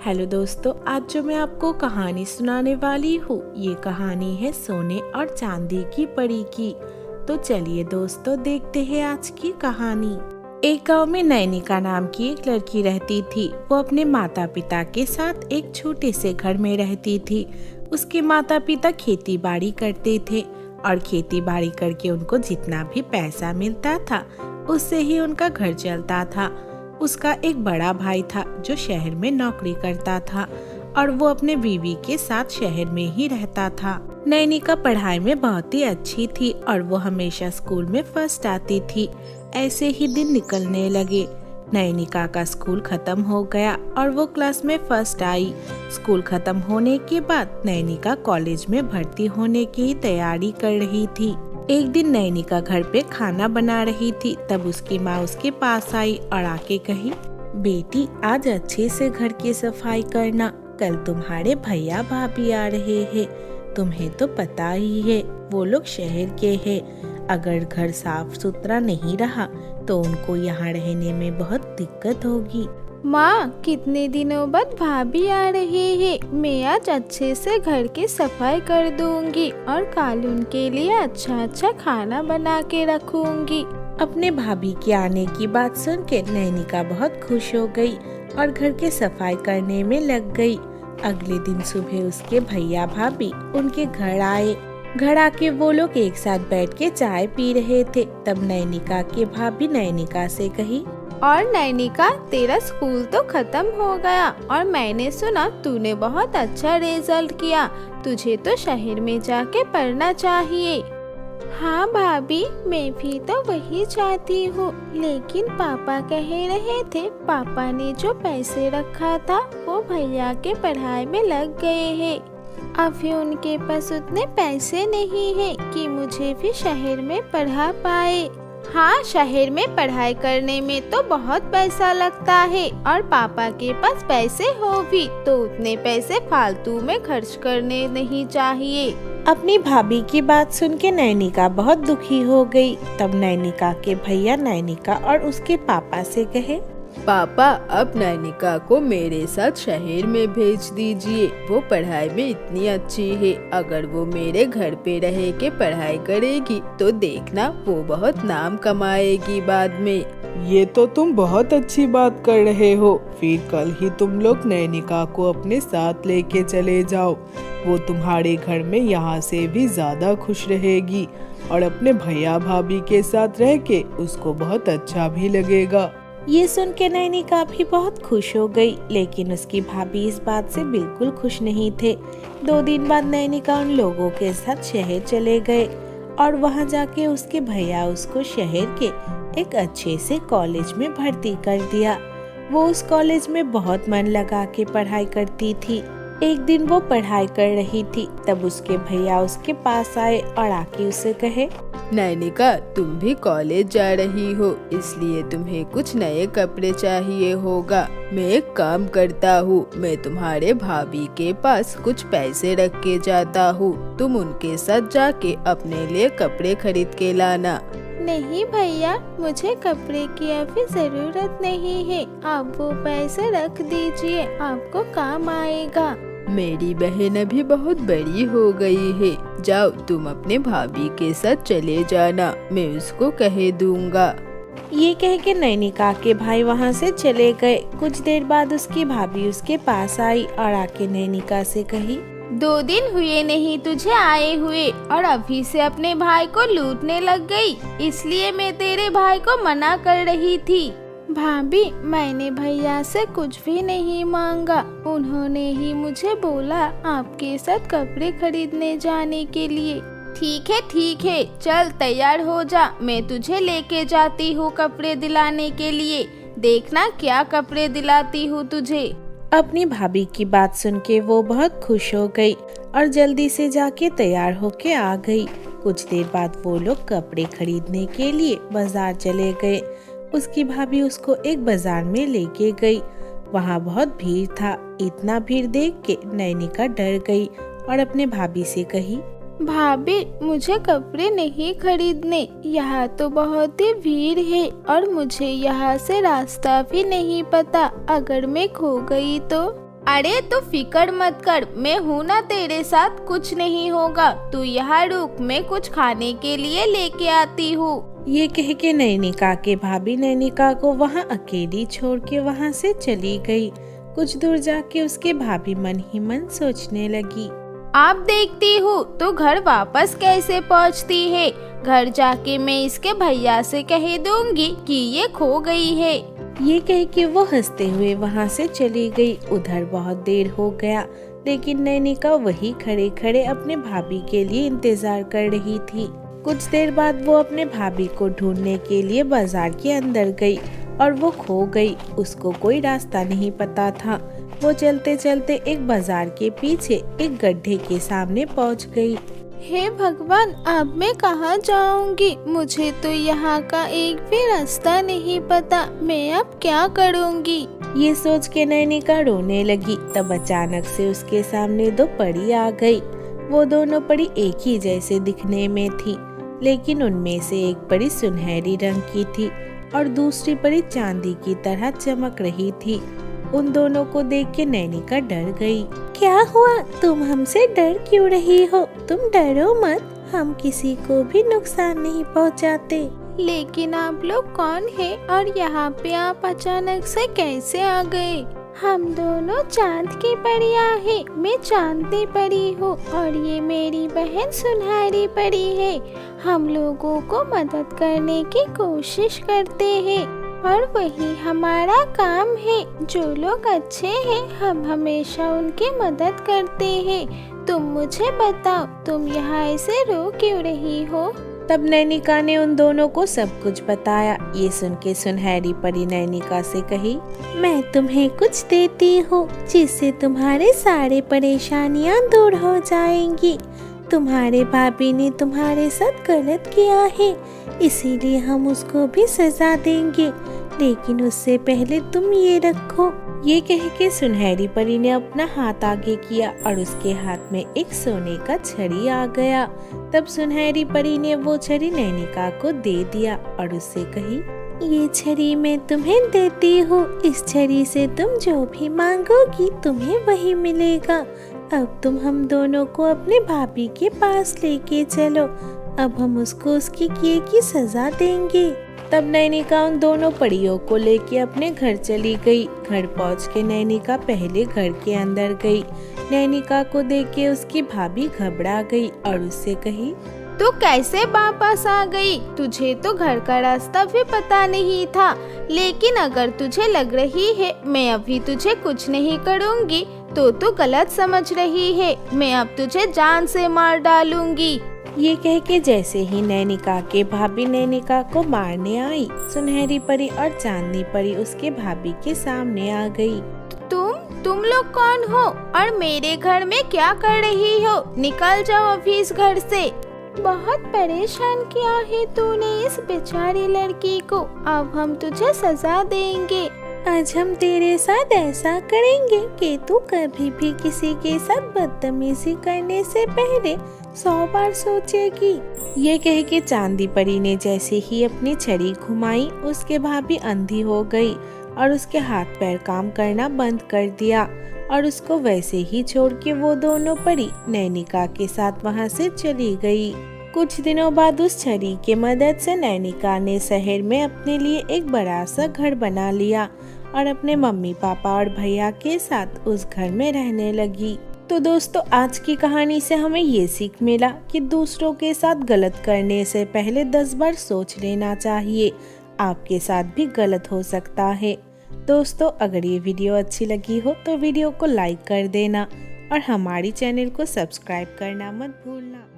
Hello दोस्तों, आज जो मैं आपको कहानी सुनाने वाली हूँ ये कहानी है सोने और चांदी की परी की। तो चलिए दोस्तों देखते हैं आज की कहानी। एक गांव में नैनिका नाम की एक लड़की रहती थी। वो अपने माता पिता के साथ एक छोटे से घर में रहती थी। उसके माता पिता खेती बाड़ी करते थे और खेती बाड़ी करके उनको जितना भी पैसा मिलता था उससे ही उनका घर चलता था। उसका एक बड़ा भाई था जो शहर में नौकरी करता था और वो अपने बीवी के साथ शहर में ही रहता था। नैनिका पढ़ाई में बहुत ही अच्छी थी और वो हमेशा स्कूल में फर्स्ट आती थी। ऐसे ही दिन निकलने लगे। नैनिका का स्कूल खत्म हो गया और वो क्लास में फर्स्ट आई। स्कूल खत्म होने के बाद नैनिका कॉलेज में भर्ती होने की तैयारी कर रही थी। एक दिन नैनिका घर पे खाना बना रही थी, तब उसकी माँ उसके पास आई और आके कही, बेटी आज अच्छे से घर की सफाई करना, कल तुम्हारे भैया भाभी आ रहे हैं। तुम्हें तो पता ही है वो लोग शहर के हैं। अगर घर साफ सुथरा नहीं रहा तो उनको यहाँ रहने में बहुत दिक्कत होगी। माँ, कितने दिनों बाद भाभी आ रहे हैं। मैं आज अच्छे से घर की सफाई कर दूंगी और कल उनके लिए अच्छा खाना बना के रखूंगी। अपने भाभी के आने की बात सुन के नैनिका बहुत खुश हो गई और घर की सफाई करने में लग गई। अगले दिन सुबह उसके भैया भाभी उनके घर आए। घर आके वो लोग एक साथ बैठ के चाय पी रहे थे। तब नैनिका के भाभी नैनिका से कही, और नैनिका, तेरा स्कूल तो खत्म हो गया और मैंने सुना तूने बहुत अच्छा रिजल्ट किया। तुझे तो शहर में जाके पढ़ना चाहिए। हाँ भाभी, मैं भी तो वही चाहती हूँ, लेकिन पापा कह रहे थे पापा ने जो पैसे रखा था वो भैया के पढ़ाई में लग गए हैं। अभी उनके पास उतने पैसे नहीं है कि मुझे भी शहर में पढ़ा पाए। हाँ, शहर में पढ़ाई करने में तो बहुत पैसा लगता है और पापा के पास पैसे हो भी तो उतने पैसे फालतू में खर्च करने नहीं चाहिए। अपनी भाभी की बात सुन के नैनिका बहुत दुखी हो गई। तब नैनिका के भैया नैनिका और उसके पापा से कहे, पापा, अब नैनिका को मेरे साथ शहर में भेज दीजिए। वो पढ़ाई में इतनी अच्छी है। अगर वो मेरे घर पे रह के पढ़ाई करेगी तो देखना वो बहुत नाम कमाएगी बाद में। ये तो तुम बहुत अच्छी बात कर रहे हो। फिर कल ही तुम लोग नैनिका को अपने साथ लेके चले जाओ। वो तुम्हारे घर में यहाँ से भी ज्यादा खुश रहेगी और अपने भैया भाभी के साथ रह के उसको बहुत अच्छा भी लगेगा। ये सुन के नैनिका भी बहुत खुश हो गई, लेकिन उसकी भाभी इस बात से बिल्कुल खुश नहीं थे। 2 दिन बाद नैनिका उन लोगों के साथ शहर चले गए और वहां जाके उसके भैया उसको शहर के एक अच्छे से कॉलेज में भर्ती कर दिया। वो उस कॉलेज में बहुत मन लगा के पढ़ाई करती थी। एक दिन वो पढ़ाई कर रही थी, तब उसके भैया उसके पास आए और आके उसे कहे, नैनिका, तुम भी कॉलेज जा रही हो, इसलिए तुम्हें कुछ नए कपड़े चाहिए होगा। मैं एक काम करता हूँ, मैं तुम्हारे भाभी के पास कुछ पैसे रख के जाता हूँ। तुम उनके साथ जाके अपने लिए कपड़े खरीद के लाना। नहीं भैया, मुझे कपड़े की अभी जरूरत नहीं है। आप वो पैसे रख दीजिए, आपको काम आएगा। मेरी बहन अभी बहुत बड़ी हो गई है। जाओ, तुम अपने भाभी के साथ चले जाना, मैं उसको कह दूंगा। ये कह के नैनिका के भाई वहाँ से चले गए। कुछ देर बाद उसकी भाभी उसके पास आई और आके नैनिका से कही, 2 दिन हुए नहीं तुझे आए हुए और अभी से अपने भाई को लूटने लग गई। इसलिए मैं तेरे भाई को मना कर रही थी। भाभी, मैंने भैया से कुछ भी नहीं मांगा। उन्होंने ही मुझे बोला आपके साथ कपड़े खरीदने जाने के लिए। ठीक है, चल तैयार हो जा, मैं तुझे लेके जाती हूँ कपड़े दिलाने के लिए। देखना क्या कपड़े दिलाती हूँ तुझे। अपनी भाभी की बात सुन के वो बहुत खुश हो गई और जल्दी से जाके तैयार होके आ गई। कुछ देर बाद वो लोग कपड़े खरीदने के लिए बाजार चले गए। उसकी भाभी उसको एक बाजार में लेके गई। वहाँ बहुत भीड़ था। इतना भीड़ देख के नैनिका डर गई और अपने भाभी से कही, भाभी, मुझे कपड़े नहीं खरीदने। यहाँ तो बहुत ही भीड़ है और मुझे यहाँ से रास्ता भी नहीं पता। अगर मैं खो गई तो? अरे तू फिक्र मत कर, मैं हूँ ना तेरे साथ, कुछ नहीं होगा। तू यहाँ रुक, मैं कुछ खाने के लिए लेके आती हूँ। ये कह के नैनिका के भाभी नैनिका को वहाँ अकेली छोड़ के वहाँ से चली गई। कुछ दूर जाके उसके भाभी मन ही मन सोचने लगी, आप देखती हूँ तो घर वापस कैसे पहुँचती है। घर जाके मैं इसके भैया से कह दूंगी कि ये खो गई है। ये कह के वो हंसते हुए वहाँ से चली गई। उधर बहुत देर हो गया, लेकिन नैनिका वही खड़े खड़े अपने भाभी के लिए इंतजार कर रही थी। कुछ देर बाद वो अपने भाभी को ढूंढने के लिए बाजार के अंदर गई और वो खो गई। उसको कोई रास्ता नहीं पता था। वो चलते चलते एक बाजार के पीछे एक गड्ढे के सामने पहुंच गई। हे भगवान, अब मैं कहाँ जाऊंगी? मुझे तो यहाँ का एक भी रास्ता नहीं पता। मैं अब क्या करूँगी? ये सोच के नैनिका रोने लगी। तब अचानक से उसके सामने दो परी आ गई। वो दोनों परी एक ही जैसे दिखने में थी, लेकिन उनमें से एक परी सुनहरी रंग की थी और दूसरी परी चांदी की तरह चमक रही थी। उन दोनों को देख के नैनिका डर गई। क्या हुआ? तुम हमसे डर क्यों रही हो? तुम डरो मत, हम किसी को भी नुकसान नहीं पहुंचाते। लेकिन आप लोग कौन हैं और यहाँ पे आप अचानक से कैसे आ गए? हम दोनों चांद की परियां हैं। मैं चांदनी परी हूँ और ये मेरी बहन सुनहरी परी है। हम लोगों को मदद करने की कोशिश करते हैं और वही हमारा काम है। जो लोग अच्छे हैं हम हमेशा उनकी मदद करते हैं। तुम मुझे बताओ, तुम यहाँ ऐसे रो क्यों रही हो? तब नैनिका ने उन दोनों को सब कुछ बताया। ये सुन के सुनहरी परी नैनिका से कही, मैं तुम्हें कुछ देती हूँ जिससे तुम्हारे सारे परेशानियाँ दूर हो जाएंगी। तुम्हारे भाभी ने तुम्हारे साथ गलत किया है, इसीलिए हम उसको भी सजा देंगे। लेकिन उससे पहले तुम ये रखो। ये कह के सुनहरी परी ने अपना हाथ आगे किया और उसके हाथ में एक सोने का छड़ी आ गया। तब सुनहरी परी ने वो छड़ी नैनिका को दे दिया और उससे कही, ये छड़ी मैं तुम्हें देती हूँ। इस छड़ी से तुम जो भी मांगोगी तुम्हें वही मिलेगा। अब तुम हम दोनों को अपने भाभी के पास लेके चलो। अब हम उसको उसकी किए की सजा देंगे। तब नैनिका उन दोनों परियों को लेके अपने घर चली गई। घर पहुंच के नैनिका पहले घर के अंदर गई। नैनिका को देख के उसकी भाभी घबरा गई और उससे कही, तू कैसे वापस आ गई? तुझे तो घर का रास्ता भी पता नहीं था। लेकिन अगर तुझे लग रही है मैं अभी तुझे कुछ नहीं करूँगी तो तू गलत समझ रही है। मैं अब तुझे जान से मार डालूंगी। ये कह के जैसे ही नैनिका के भाभी नैनिका को मारने आई, सुनहरी परी और चांदनी परी उसके भाभी के सामने आ गई। तुम लोग कौन हो और मेरे घर में क्या कर रही हो? निकल जाओ अभी इस घर से। बहुत परेशान किया है तूने इस बेचारी लड़की को। अब हम तुझे सजा देंगे। आज हम तेरे साथ ऐसा करेंगे कि तू कभी भी किसी के साथ बदतमीजी करने से पहले 100 बार सोचेगी। ये कह के चांदी परी ने जैसे ही अपनी छड़ी घुमाई, उसके भाभी अंधी हो गई और उसके हाथ पैर काम करना बंद कर दिया और उसको वैसे ही छोड़ के वो दोनों परी नैनिका के साथ वहाँ से चली गई। कुछ दिनों बाद उस छड़ी की मदद से नैनिका ने शहर में अपने लिए एक बड़ा सा घर बना लिया और अपने मम्मी पापा और भैया के साथ उस घर में रहने लगी। तो दोस्तों, आज की कहानी से हमें ये सीख मिला कि दूसरों के साथ गलत करने से पहले 10 बार सोच लेना चाहिए। आपके साथ भी गलत हो सकता है। दोस्तों, अगर ये वीडियो अच्छी लगी हो तो वीडियो को लाइक कर देना और हमारी चैनल को सब्सक्राइब करना मत भूलना।